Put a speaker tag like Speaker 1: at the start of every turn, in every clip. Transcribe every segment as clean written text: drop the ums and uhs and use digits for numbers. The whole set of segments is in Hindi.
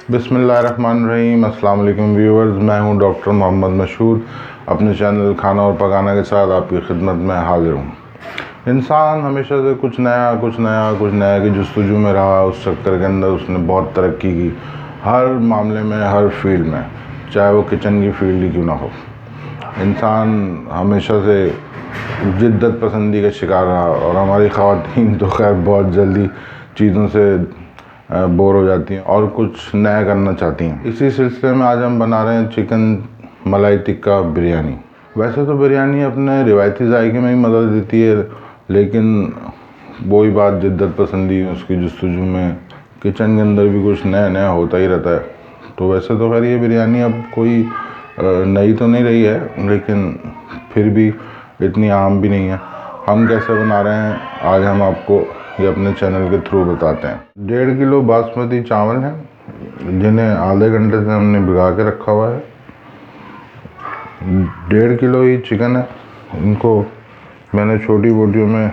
Speaker 1: बिस्मिल्लाहिर्रहमानिर्रहीम। अस्सलाम वालेकुम व्यूअर्स, मैं हूं डॉक्टर मोहम्मद मशहूर, अपने चैनल खाना और पकाना के साथ आपकी खिदमत में हाजिर हूं। इंसान हमेशा से कुछ नया की जस्तजू में रहा। उस चक्कर के अंदर उसने बहुत तरक्की की, हर मामले में, हर फील्ड में, चाहे वो किचन की फील्ड ही क्यों ना हो। इंसान हमेशा से जिद्दत पसंदी का शिकार रहा और हमारी ख़वातीन तो खैर बहुत जल्दी चीज़ों से बोर हो जाती हैं और कुछ नया करना चाहती हैं। इसी सिलसिले में आज हम बना रहे हैं चिकन मलाई टिक्का बिरयानी। वैसे तो बिरयानी अपने रिवायती जायके में ही मदद देती है, लेकिन वही बात जिद्दत पसंदी, उसकी जस्तजू में किचन के अंदर भी कुछ नया होता ही रहता है। तो वैसे तो खैर ये बिरयानी अब कोई नई तो नहीं रही है, लेकिन फिर भी इतनी आम भी नहीं है। हम कैसे बना रहे हैं आज हम आपको ये अपने चैनल के थ्रू बताते हैं। 1.5 किलो बासमती चावल हैं, जिन्हें आधे घंटे से हमने भिगा के रखा हुआ है। 1.5 किलो ही चिकन है, इनको मैंने छोटी बोटियों में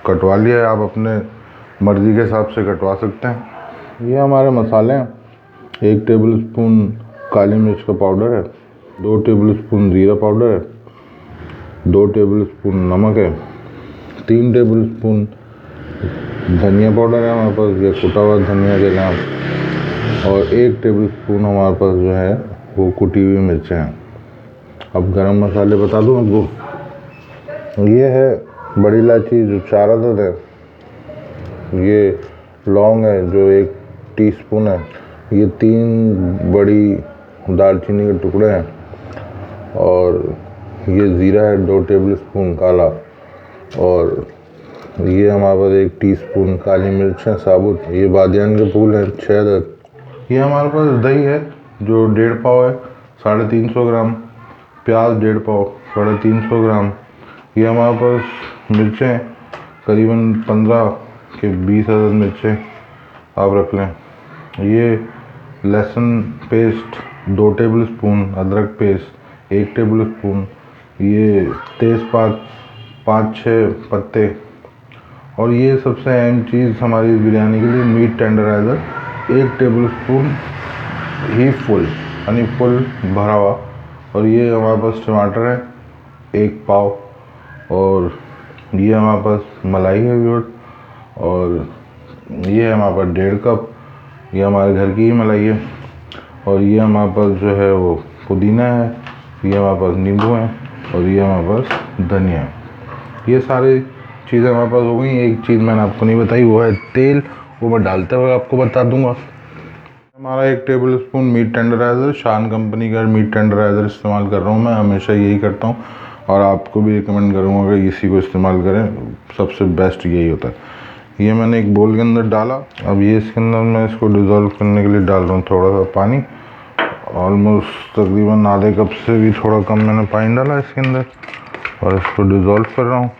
Speaker 1: कटवा लिया है। आप अपने मर्ज़ी के हिसाब से कटवा सकते हैं। ये हमारे मसाले हैं। 1 टेबल स्पून काली मिर्च का पाउडर है, 2 टेबल स्पून ज़ीरा पाउडर है, 2 टेबल स्पून नमक है, 3 टेबल स्पून धनिया पाउडर है हमारे पास, ये कुटा हुआ धनिया के नाम, और 1 टेबल स्पून हमारे पास जो है वो कुटी हुई मिर्चें हैं। अब गरम मसाले बता दूं आपको। ये है बड़ी इलायची जो 4 अदद है, ये लौंग है जो 1 टीस्पून है, ये 3 बड़ी दालचीनी के टुकड़े हैं, और ये ज़ीरा है 2 टेबल स्पून काला, और ये हमारे पास 1 टीस्पून काली मिर्च है साबुत। ये बादियान के फूल हैं 6 अदद। ये हमारे पास दही है जो 1.5 पाव है, 350 ग्राम। प्याज 1.5 पाव, 350 ग्राम। ये हमारे पास मिर्चें करीबन 15 के 20 अदद मिर्चें आप रख लें। ये लहसुन पेस्ट 2 टेबल स्पून, अदरक पेस्ट 1 टेबल स्पून, ये तेज़पात 5-6 पत्ते, और ये सबसे अहम चीज़ हमारी बिरयानी के लिए मीट टेंडराइज़र 1 टेबल स्पून ही फुल, यानी फुल भरा हुआ। और ये हमारे पास टमाटर है 1 पाव, और ये हमारे पास मलाई है व्यूअर, और ये है हमारे पास 1.5 कप, ये हमारे घर की ही मलाई है। और ये हमारे पास जो है वो पुदीना है, ये हमारे पास नींबू है, और ये हमारे पास धनिया है। ये सारी चीज़ें हमारे पास हो गई। एक चीज़ मैंने आपको नहीं बताई, वो है तेल, वो मैं डालते हुए आपको बता दूंगा। हमारा 1 टेबल स्पून मीट टेंडराइज़र, शान कंपनी का मीट टेंडराइज़र इस्तेमाल कर रहा हूँ मैं, हमेशा यही करता हूँ और आपको भी रिकमेंड करूँगा कि इसी को इस्तेमाल करें, सबसे बेस्ट यही होता है। ये मैंने एक बोल के अंदर डाला। अब ये इसके अंदर मैं इसको डिज़ोल्व करने के लिए डाल रहा हूँ थोड़ा सा पानी। ऑलमोस्ट तकरीबन आधे कप से भी थोड़ा कम मैंने पानी डाला इसके अंदर, और इसको डिज़ोल्व कर रहा हूँ।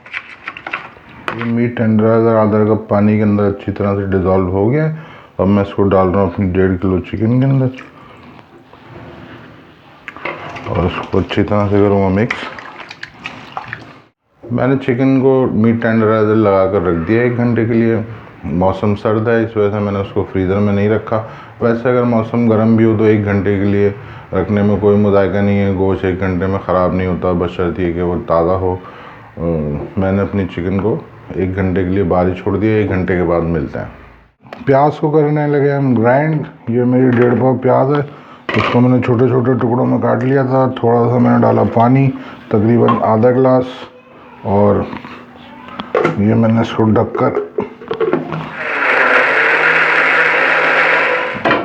Speaker 1: ये मीट टेंडराइज़र आधा कप पानी के अंदर अच्छी तरह से डिज़ोल्व हो गया है। अब मैं इसको डाल रहा हूँ अपनी 1.5 किलो चिकन के अंदर, और इसको अच्छी तरह से करूँगा मिक्स। मैंने चिकन को मीट टेंडराइज़र लगा कर रख दिया 1 घंटे के लिए। मौसम सर्द है, इस वजह से मैंने उसको फ्रीज़र में नहीं रखा। वैसे अगर मौसम गर्म भी हो तो 1 घंटे के लिए रखने में कोई मुज़ायका नहीं है। गोश्त 1 घंटे में ख़राब नहीं होता, बशर्ते कि वो ताज़ा हो। मैंने अपनी चिकन को 1 घंटे के लिए बाहर ही छोड़ दिया। 1 घंटे के बाद मिलते हैं। प्याज को करने लगे हम ग्राइंड। ये मेरी 1.5 पाव प्याज है, उसको मैंने छोटे छोटे टुकड़ों में काट लिया था। थोड़ा सा मैंने डाला पानी, तकरीबन आधा गिलास, और ये मैंने इसको ढककर,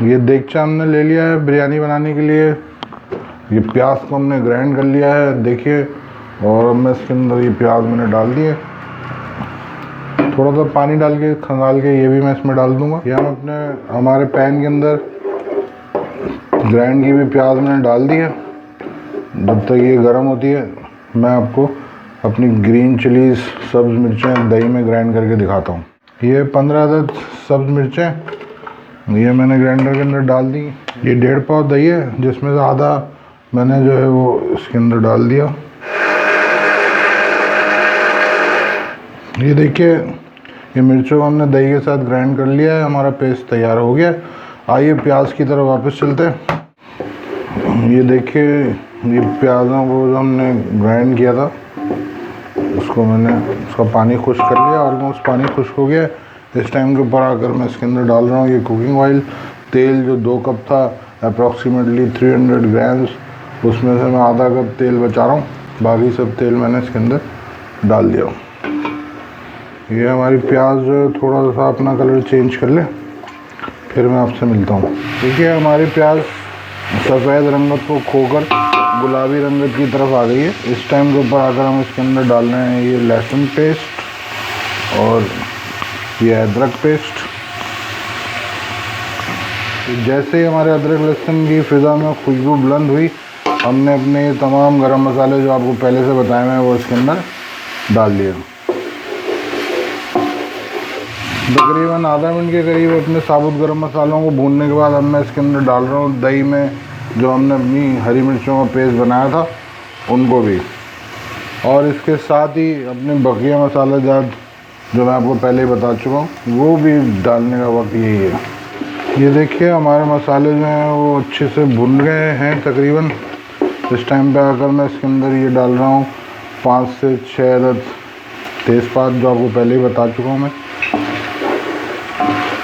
Speaker 1: ये देगचा हमने ले लिया है बिरयानी बनाने के लिए। ये प्याज को हमने ग्राइंड कर लिया है, देखिए। और अब मैं इसके अंदर ये प्याज मैंने डाल दिए, थोड़ा सा पानी डाल के खंगाल के ये भी मैं इसमें डाल दूंगा। ये हम अपने हमारे पैन के अंदर ग्राइंड की हुई प्याज मैंने डाल दी है। जब तक ये गर्म होती है मैं आपको अपनी ग्रीन चिलीज़ सब्ज़ मिर्चें दही में ग्राइंड करके दिखाता हूँ। ये 15 अदद सब्ज़ मिर्चें ये मैंने ग्राइंडर के अंदर डाल दी। ये 1.5 पाव दही है, जिसमें से आधा मैंने जो है वो इसके अंदर डाल दिया। ये देखिए, ये मिर्चों को हमने दही के साथ ग्राइंड कर लिया है, हमारा पेस्ट तैयार हो गया। आइए प्याज की तरफ वापस चलते हैं। ये देखिए, ये प्याज़ों को जो हमने ग्राइंड किया था उसको मैंने उसका पानी खुश्क कर लिया। ऑलमोस्ट पानी खुश्क हो गया। इस टाइम के ऊपर आकर मैं इसके अंदर डाल रहा हूँ ये कुकिंग ऑयल। तेल जो 2 कप था, अप्रॉक्सीमेटली 300 ग्राम्स, उसमें से मैं आधा कप तेल बचा रहा हूँ। बाकी सब तेल मैंने इसके अंदर डाल दिया। ये हमारी प्याज थोड़ा सा अपना कलर चेंज कर ले, फिर मैं आपसे मिलता हूँ। देखिए हमारी प्याज सफ़ेद रंगत को खोकर गुलाबी रंगत की तरफ आ गई है। इस टाइम के ऊपर आकर हम इसके अंदर डाल रहे हैं ये लहसुन पेस्ट और ये अदरक पेस्ट। जैसे ही हमारे अदरक लहसुन की फ़िज़ा में खुशबू बुलंद हुई, हमने अपने ये तमाम गरम मसाले जो आपको पहले से बताए हैं वो इसके अंदर डाल लिए। तकरीबन आधा मिनट के करीब अपने साबुत गरम मसालों को भूनने के बाद अब मैं इसके अंदर डाल रहा हूँ दही में जो हमने अपनी हरी मिर्चों का पेस्ट बनाया था उनको भी, और इसके साथ ही अपने बकिया मसाला जात जो मैं आपको पहले ही बता चुका हूँ वो भी डालने का वक्त यही है। ये देखिए हमारे मसाले जो हैं वो अच्छे से भुन गए हैं तकरीबन। इस टाइम पे आकर मैं इसके अंदर ये डाल रहा हूँ 5 से 6 अदद तेज़पात जो आपको पहले ही बता चुका हूँ मैं।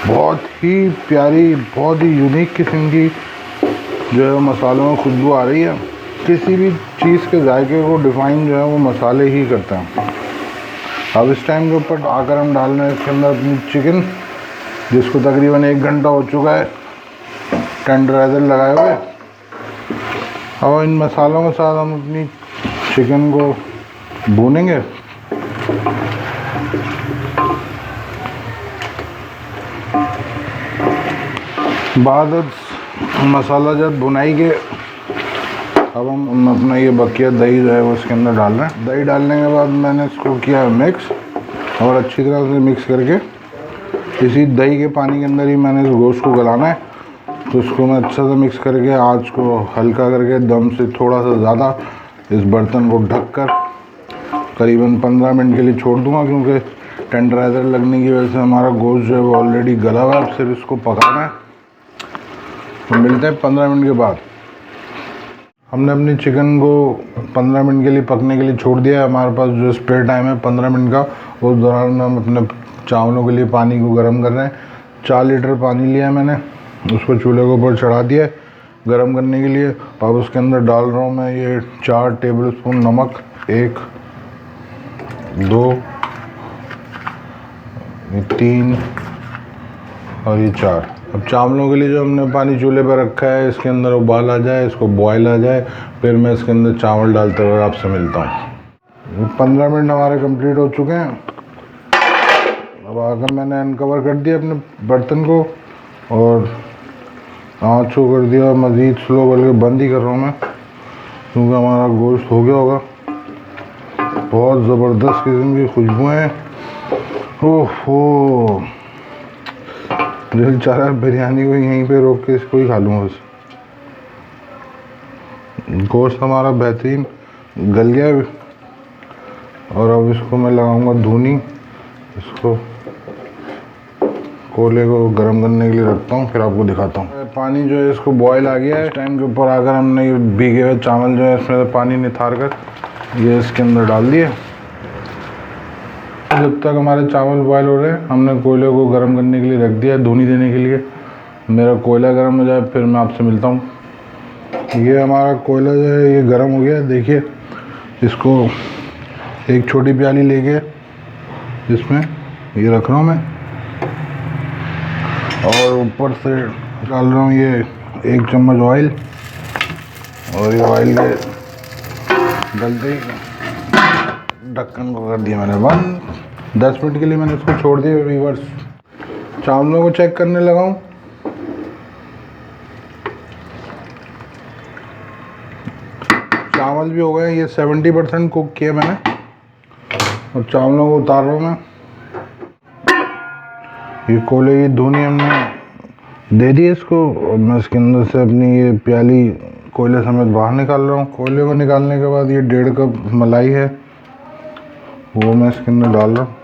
Speaker 1: बहुत ही प्यारी, बहुत ही यूनिक किस्म की जो है मसालों में खुशबू आ रही है। किसी भी चीज़ के जायके को डिफ़ाइन जो है वो मसाले ही करते हैं। अब इस टाइम के ऊपर आकर हम डाल रहे हैं इसके अंदर अपनी चिकन, जिसको तकरीबन 1 घंटा हो चुका है टेंडराइज़र लगाए हुए। अब इन मसालों के साथ हम अपनी चिकन को भूनेंगे। बाद मसाला जब भुनाई के अब हम अपना ये बकिया दही जो है वो इसके अंदर डाल रहे हैं। दही डालने के बाद मैंने इसको किया मिक्स, और अच्छी तरह से मिक्स करके इसी दही के पानी के अंदर ही मैंने इस गोश्त को गलाना है। तो इसको मैं अच्छा से मिक्स करके आँच को हल्का करके दम से थोड़ा सा ज़्यादा इस बर्तन को ढककर करीबन 15 मिनट के लिए छोड़ दूँगा, क्योंकि टेंडराइज़र लगने की वजह से हमारा गोश्त जो है वो ऑलरेडी गला हुआ है। अब सिर्फ इसको पकाना है। तो मिलते हैं 15 मिनट के बाद। हमने अपनी चिकन को 15 मिनट के लिए पकने के लिए छोड़ दिया है। हमारे पास जो स्पेयर टाइम है 15 मिनट का, उस दौरान हम अपने चावलों के लिए पानी को गर्म कर रहे हैं। 4 लीटर पानी लिया है मैंने, उसको चूल्हे के ऊपर चढ़ा दिया है गर्म करने के लिए। अब उसके अंदर डाल रहा हूँ मैं ये 4 टेबल स्पून नमक, 1 2 3 और ये 4। अब चावलों के लिए जो हमने पानी चूल्हे पर रखा है इसके अंदर उबाल आ जाए, इसको बॉयल आ जाए, फिर मैं इसके अंदर चावल डालते हुए आपसे मिलता हूँ। 15 मिनट हमारे कंप्लीट हो चुके हैं। अब आकर मैंने अनकवर कर दिया अपने बर्तन को और आँच को कर दिया मज़ीद स्लो, बल्कि बंद ही कर रहा हूँ मैं, क्योंकि हमारा गोश्त हो गया होगा। बहुत ज़बरदस्त किस्म की खुशबू हैं। ओहो, दिल चाह रहा है बिरयानी को यहीं पे रोक के इसको ही खा लूँ बस। गोश्त हमारा बेहतरीन गल गया है और अब इसको मैं लगाऊंगा धुनी। इसको कोयले को गर्म करने के लिए रखता हूँ, फिर आपको दिखाता हूँ। पानी जो है इसको बॉयल आ गया है। इस टाइम के ऊपर आकर हमने ये भीगे हुए चावल जो है इसमें पानी निथार कर ये इसके अंदर डाल दिए। जब तक हमारे चावल बॉयल हो रहे हैं हमने कोयले को गर्म करने के लिए रख दिया है, धुनी देने के लिए। मेरा कोयला गर्म हो जाए फिर मैं आपसे मिलता हूँ। ये हमारा कोयला जो है ये गर्म हो गया है। देखिए इसको एक छोटी प्याली लेके इसमें ये रख रहा हूँ मैं, और ऊपर से डाल रहा हूँ ये 1 चम्मच ऑयल, और ये ऑयल के डलते ही ढक्कन को कर दिया मैंने बंद। 10 मिनट के लिए मैंने इसको छोड़ दिया। व्यूअर्स, चावलों को चेक करने लगा हूँ। चावल भी हो गए, ये 70% कुक किया मैंने, और चावलों को उतार रहा हूँ मैं। ये कोयले की धुनी हमने दे दी इसको, और मैं इसके अंदर से अपनी ये प्याली कोयले समेत बाहर निकाल रहा हूँ। कोयले को निकालने के बाद ये 1.5 कप मलाई है वो मैं इसके अंदर डाल रहा हूँ।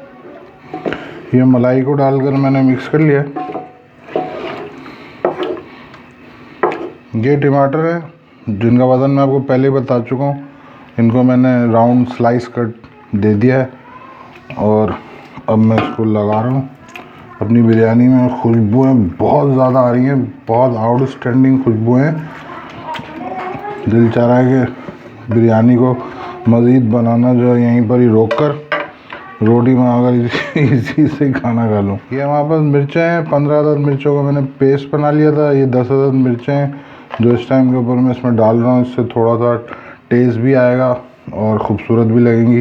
Speaker 1: ये मलाई को डालकर मैंने मिक्स कर लिया। ये टमाटर है जिनका वज़न मैं आपको पहले ही बता चुका हूँ। इनको मैंने राउंड स्लाइस कट दे दिया है और अब मैं इसको लगा रहा हूँ अपनी बिरयानी में। खुशबुएँ बहुत ज़्यादा आ रही हैं, बहुत आउटस्टैंडिंग खुशबुएँ हैं। दिल चाह रहा है कि बिरयानी को मज़ीद बनाना जो है यहीं पर ही रोक कर रोटी मंगाकर इसी से खाना खा लूँ। ये हमारे पास मिर्चें हैं, 15 अदद मिर्चों का मैंने पेस्ट बना लिया था। ये 10 अदद मिर्चें हैं जो इस टाइम के ऊपर मैं इसमें डाल रहा हूँ। इससे थोड़ा सा टेस्ट भी आएगा और ख़ूबसूरत भी लगेंगी।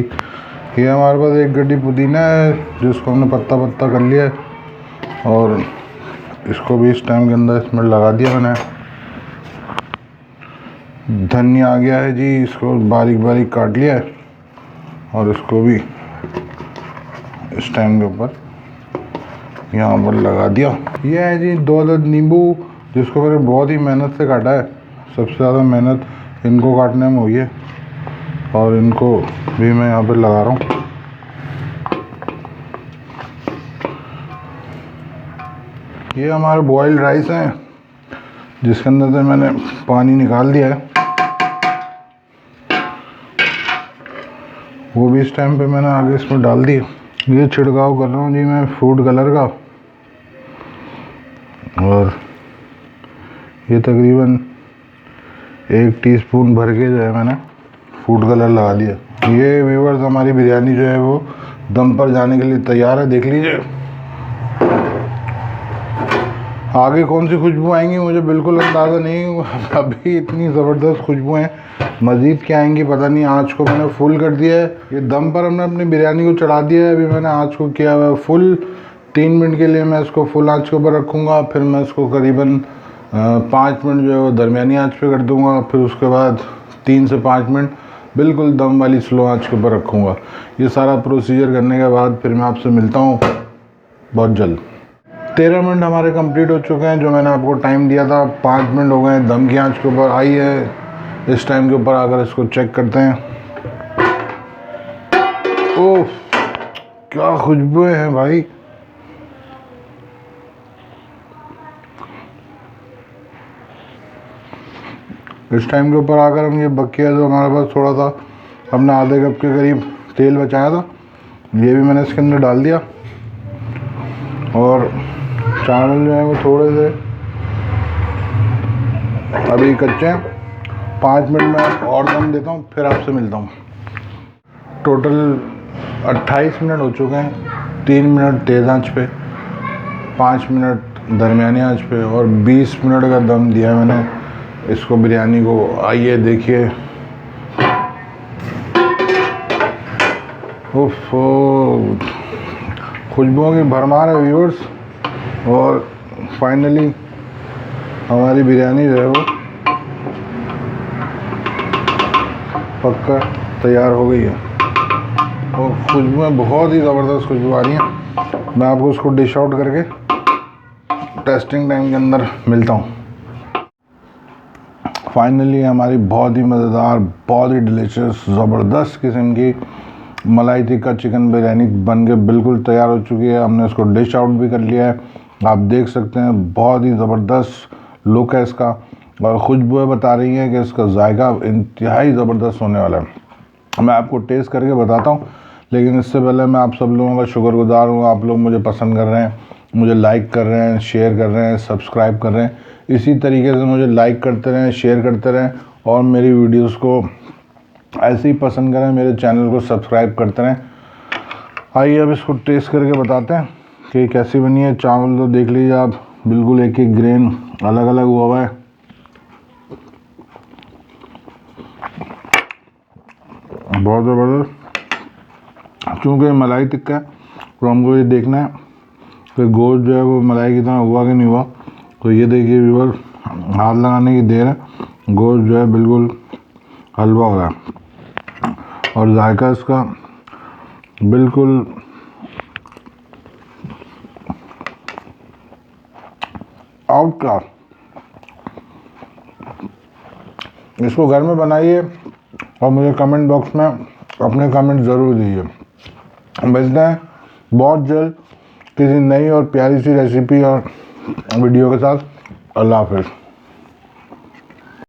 Speaker 1: ये हमारे पास एक गड्डी पुदीना है जिसको हमने पत्ता पत्ता कर लिया है और इसको भी इस टाइम के अंदर इसमें लगा दिया मैंने। धनिया आ गया है जी, इसको बारीक बारीक काट लिया है और इसको भी इस टाइम के ऊपर यहाँ पर लगा दिया। ये है जी 2 अदद नींबू जिसको मैंने बहुत ही मेहनत से काटा है। सबसे ज़्यादा मेहनत इनको काटने में हुई है और इनको भी मैं यहाँ पर लगा रहा हूँ। ये हमारे बॉइल्ड राइस हैं जिसके अंदर से मैंने पानी निकाल दिया है। वो भी इस टाइम पे मैंने आगे इसमें डाल दिया। ये छिड़काव कर रहा हूँ जी मैं फूड कलर का और ये तकरीबन 1 टीस्पून भर के जो है मैंने फूड कलर लगा दिया। ये व्यूअर्स हमारी बिरयानी जो है वो दम पर जाने के लिए तैयार है। देख लीजिए आगे कौन सी खुशबू आएंगी मुझे बिल्कुल अंदाज़ा नहीं। अभी इतनी ज़बरदस्त खुशबू हैं, मज़ीद क्या आएंगी पता नहीं। आँच को मैंने फुल कर दिया है। ये दम पर हमने अपनी बिरयानी को चढ़ा दिया है। अभी मैंने आँच को किया हुआ है फुल। 3 मिनट के लिए मैं इसको फुल आँच के ऊपर रखूँगा, फिर मैं इसको करीबन 5 मिनट जो है वो दरमियानी आँच पे कर दूँगा, फिर उसके बाद 3 से 5 मिनट बिल्कुल दम वाली स्लो आँच के ऊपर रखूँगा। ये सारा प्रोसीजर करने के बाद फिर मैं आपसे मिलता हूँ बहुत जल्द। 13 मिनट हमारे कंप्लीट हो चुके हैं जो मैंने आपको टाइम दिया था। 5 मिनट हो गए हैं, दम की आँच के ऊपर आई है। इस टाइम के ऊपर आकर इसको चेक करते हैं। ओह क्या खुशबुएं हैं भाई। इस टाइम के ऊपर आकर हम ये बकिया जो हमारे पास थोड़ा सा हमने आधे कप के करीब तेल बचाया था ये भी मैंने इसके अंदर डाल दिया और चावल जो है वो थोड़े से अभी कच्चे हैं। 5 मिनट में और दम देता हूँ फिर आपसे मिलता हूँ। टोटल 28 मिनट हो चुके हैं। 3 मिनट तेज़ आंच पे, 5 मिनट दरमियानी आंच पे और 20 मिनट का दम दिया मैंने इसको बिरयानी को। आइए देखिए उफ खुशबुओं की भरमार है व्यूअर्स। और फाइनली हमारी बिरयानी जो है वो पक्का तैयार हो गई है और खुशबुएँ बहुत ही ज़बरदस्त खुशबू आ रही हैं। मैं आपको उसको डिश आउट करके टेस्टिंग टाइम के अंदर मिलता हूँ। फाइनली हमारी बहुत ही मज़ेदार, बहुत ही डिलीशियस, ज़बरदस्त किस्म की मलाई टिक्का चिकन बिरयानी बन के बिल्कुल तैयार हो चुकी है। हमने इसको डिश आउट भी कर लिया है। आप देख सकते हैं बहुत ही ज़बरदस्त लुक है इसका और खुशबुएं बता रही हैं कि इसका जायका इंतहाई ज़बरदस्त होने वाला है। मैं आपको टेस्ट करके बताता हूँ, लेकिन इससे पहले मैं आप सब लोगों का शुक्रगुजार हूँ। आप लोग मुझे पसंद कर रहे हैं, मुझे लाइक कर रहे हैं, शेयर कर रहे हैं, सब्सक्राइब कर रहे हैं। इसी तरीके से मुझे लाइक करते रहें, शेयर करते रहें और मेरी वीडियोज़ को ऐसे ही पसंद करें, मेरे चैनल को सब्सक्राइब करते रहें। आइए अब इसको टेस्ट करके बताते हैं कि कैसी बनी है। चावल तो देख लीजिए आप, बिल्कुल एक एक ग्रेन अलग अलग हुआ है। बहुत ज़बरदस्त। चूँकि मलाई टिक्का है तो हमको ये देखना है कि गोश्त जो है वो मलाई की तरह हुआ कि नहीं हुआ। तो ये देखिए व्यूअर, हाथ लगाने की देर है, गोश्त जो है बिल्कुल हलवा हो रहा है और जायका इसका बिल्कुल आउट क्लास। इसको घर में बनाइए और मुझे कमेंट बॉक्स में अपने कमेंट ज़रूर दीजिए। मिलते हैं बहुत जल्द किसी नई और प्यारी सी रेसिपी और वीडियो के साथ। अल्लाह हाफ़िज़।